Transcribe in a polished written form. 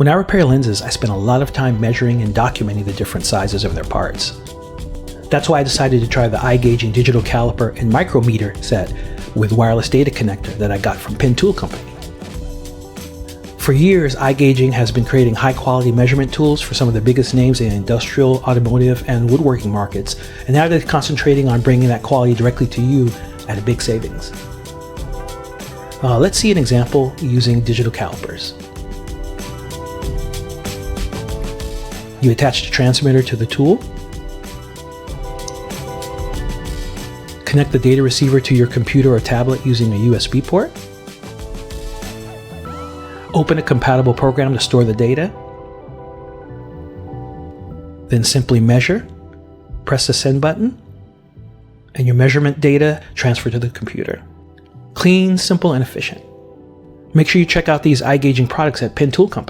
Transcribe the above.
When I repair lenses, I spend a lot of time measuring and documenting the different sizes of their parts. That's why I decided to try the Igaging digital caliper and micrometer set with wireless data connector that I got from Penn Tool Co. For years, Igaging has been creating high-quality measurement tools for some of the biggest names in industrial, automotive, and woodworking markets, and now they're concentrating on bringing that quality directly to you at a big savings. Let's see an example using digital calipers. You attach the transmitter to the tool, connect the data receiver to your computer or tablet using a USB port, open a compatible program to store the data, then simply measure, press the send button, and your measurement data transfer to the computer. Clean, simple, and efficient. Make sure you check out these Igaging products at Penn Tool Co.